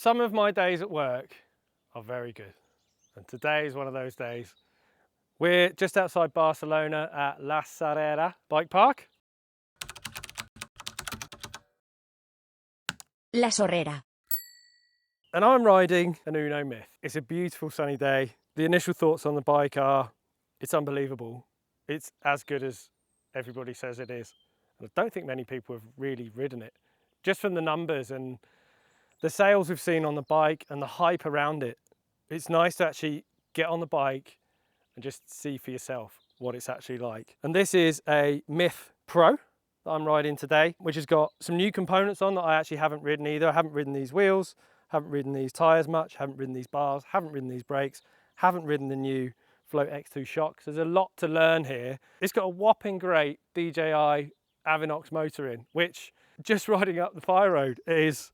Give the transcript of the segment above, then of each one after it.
Some of my days at work are very good, and today is one of those days. We're just outside Barcelona at La Sagrera bike park. La Sorrera. And I'm riding an Unno Mith. It's a beautiful sunny day. The initial thoughts on the bike are, it's unbelievable. It's as good as everybody says it is. And I don't think many people have really ridden it. Just from the numbers and the sales we've seen on the bike and the hype around it, it's nice to actually get on the bike and just see for yourself what it's actually like. And this is a Mith Pro that I'm riding today, which has got some new components on that I actually haven't ridden either. I haven't ridden these wheels, haven't ridden these tyres much, haven't ridden these bars, haven't ridden these brakes, haven't ridden the new Float X2 shocks. There's a lot to learn here. It's got a whopping great DJI Avinox motor in, which just riding up the fire road is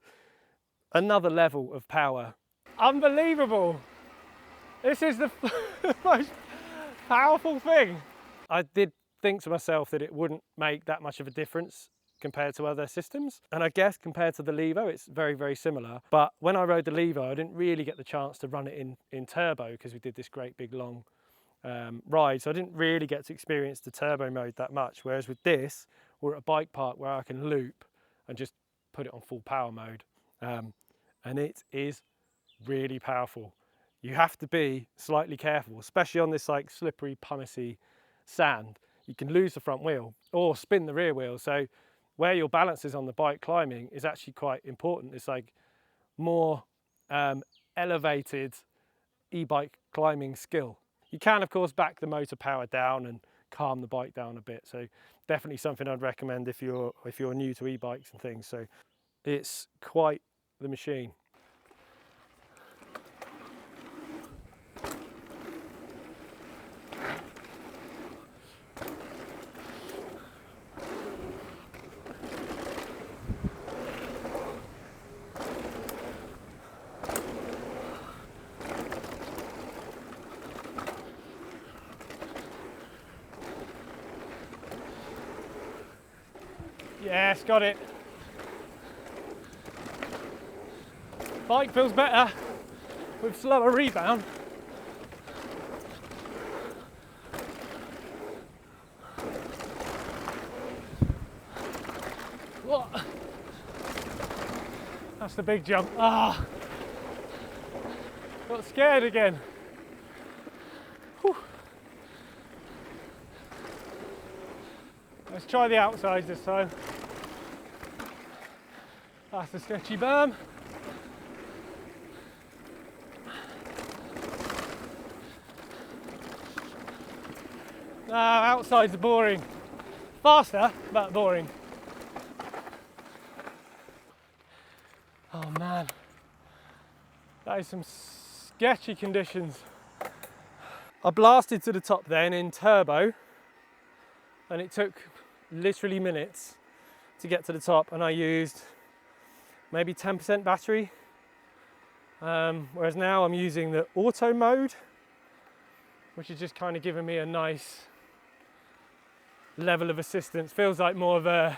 another level of power. Unbelievable. This is the most powerful thing. I did think to myself that it wouldn't make that much of a difference compared to other systems. And I guess compared to the Levo, it's very, very similar. But when I rode the Levo, I didn't really get the chance to run it in turbo because we did this great big long ride. So I didn't really get to experience the turbo mode that much. Whereas with this, we're at a bike park where I can loop and just put it on full power mode. And it is really powerful. You have to be slightly careful, especially on this like slippery, pumicy sand. You can lose the front wheel or spin the rear wheel. So where your balance is on the bike climbing is actually quite important. It's like more elevated e-bike climbing skill. You can of course back the motor power down and calm the bike down a bit. So definitely something I'd recommend if you're new to e-bikes and things. So it's quite the machine. Yes, got it. Bike feels better with slower rebound. What? That's the big jump. Ah, got scared again. Whew. Let's try the outsides this time. That's the sketchy berm. Outsides are boring. Faster, but boring. Oh man, that is some sketchy conditions. I blasted to the top then in turbo, and it took literally minutes to get to the top, and I used maybe 10% battery, whereas now I'm using the auto mode, which is just kind of giving me a nice level of assistance. Feels like more of a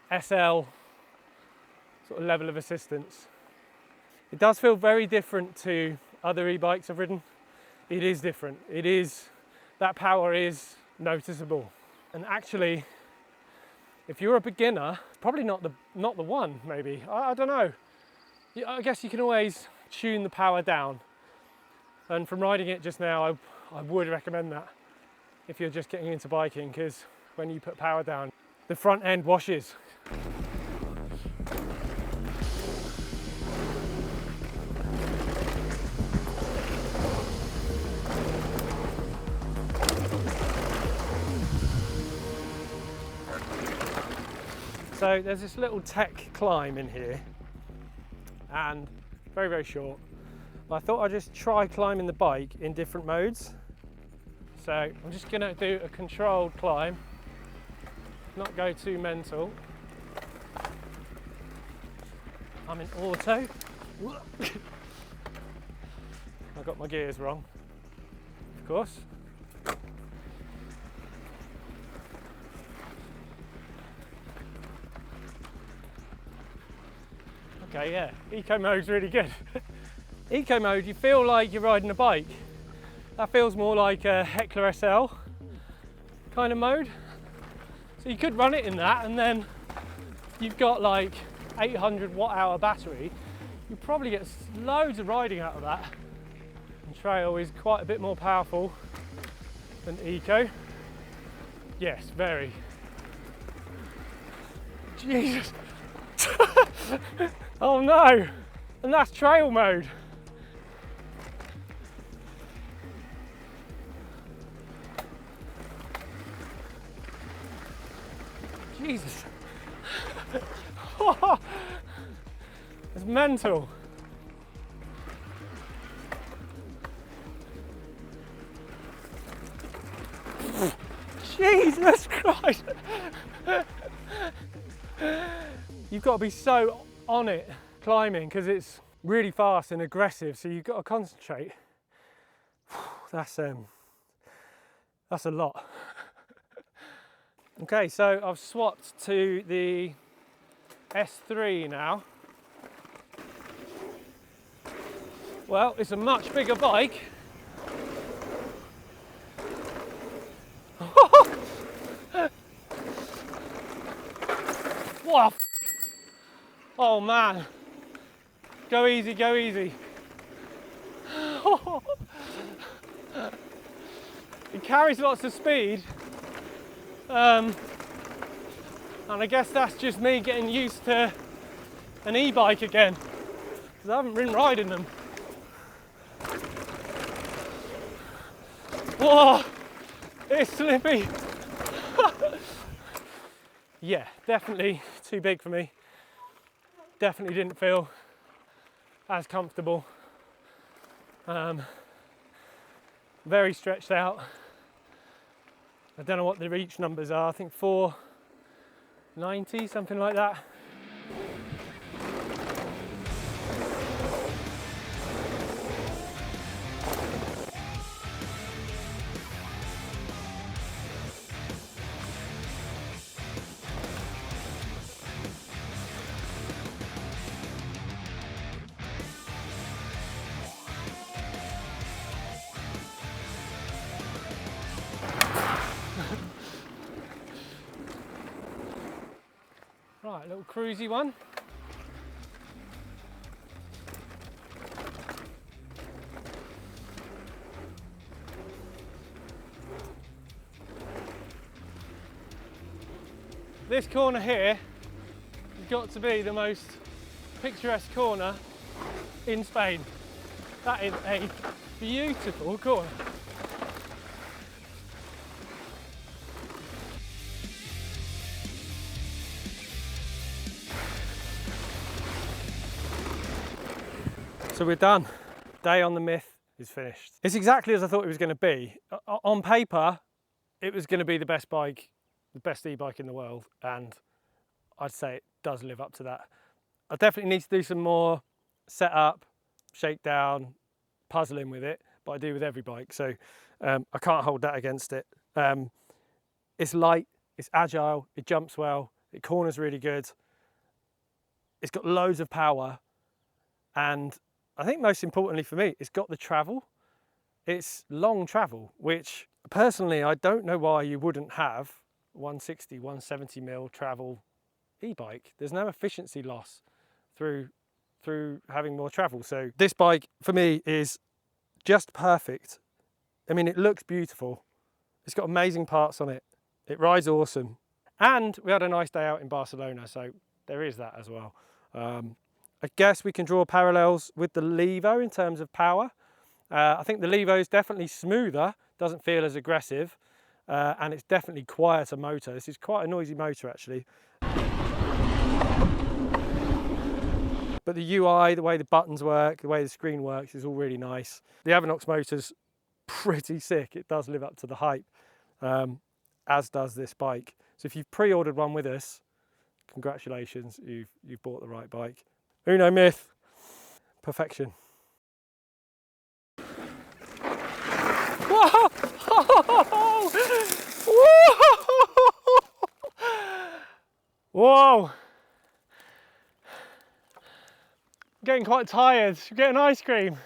SL sort of level of assistance. It does feel very different to other e-bikes I've ridden. It is different. It is, that power is noticeable. And actually, if you're a beginner, it's probably not the one, maybe. I don't know. I guess you can always tune the power down. And from riding it just now, I would recommend that if you're just getting into biking, because when you put power down, the front end washes. So there's this little tech climb in here, and very, very short. But I thought I'd just try climbing the bike in different modes. So I'm just gonna do a controlled climb, not go too mental. I'm in auto. I got my gears wrong, of course. Okay, yeah, eco mode's really good. Eco mode, you feel like you're riding a bike. That feels more like a Heckler SL kind of mode. So you could run it in that, and then you've got like 800 watt-hour battery. You probably get loads of riding out of that. And trail is quite a bit more powerful than eco. Yes, very. Jesus. Oh no, and that's trail mode. Jesus. It's mental. Jesus Christ. You've got to be so on it climbing because it's really fast and aggressive, so you've got to concentrate. That's a lot. Okay, so I've swapped to the S3 now. Well, it's a much bigger bike. What? Oh man. Go easy, go easy. It carries lots of speed. And I guess that's just me getting used to an e-bike again, because I haven't been riding them. Whoa, it's slippy. Yeah, definitely too big for me. Definitely didn't feel as comfortable. Very stretched out. I don't know what the reach numbers are. I think 490, something like that. Right, a little cruisy one. This corner here has got to be the most picturesque corner in Spain. That is a beautiful corner. So we're done. Day on the Myth is finished. It's exactly as I thought it was going to be. On paper, it was going to be the best bike, the best e-bike in the world, and I'd say it does live up to that. I definitely need to do some more setup, shakedown, puzzling with it, but I do with every bike, so I can't hold that against it. It's light, it's agile, it jumps well, it corners really good, it's got loads of power, and I think most importantly for me, it's got the travel. It's long travel, which personally, I don't know why you wouldn't have 160, 170 mil travel e-bike. There's no efficiency loss through having more travel. So this bike for me is just perfect. I mean, it looks beautiful. It's got amazing parts on it. It rides awesome. And we had a nice day out in Barcelona, so there is that as well. I guess we can draw parallels with the Levo in terms of power. I think the Levo is definitely smoother, doesn't feel as aggressive, and it's definitely quieter motor. This is quite a noisy motor actually. But the UI, the way the buttons work, the way the screen works is all really nice. The Avanox motor's pretty sick. It does live up to the hype, as does this bike. So if you've pre-ordered one with us, congratulations, you've bought the right bike. Unno Mith, perfection. Whoa! Whoa! Getting quite tired. Should we get an ice cream?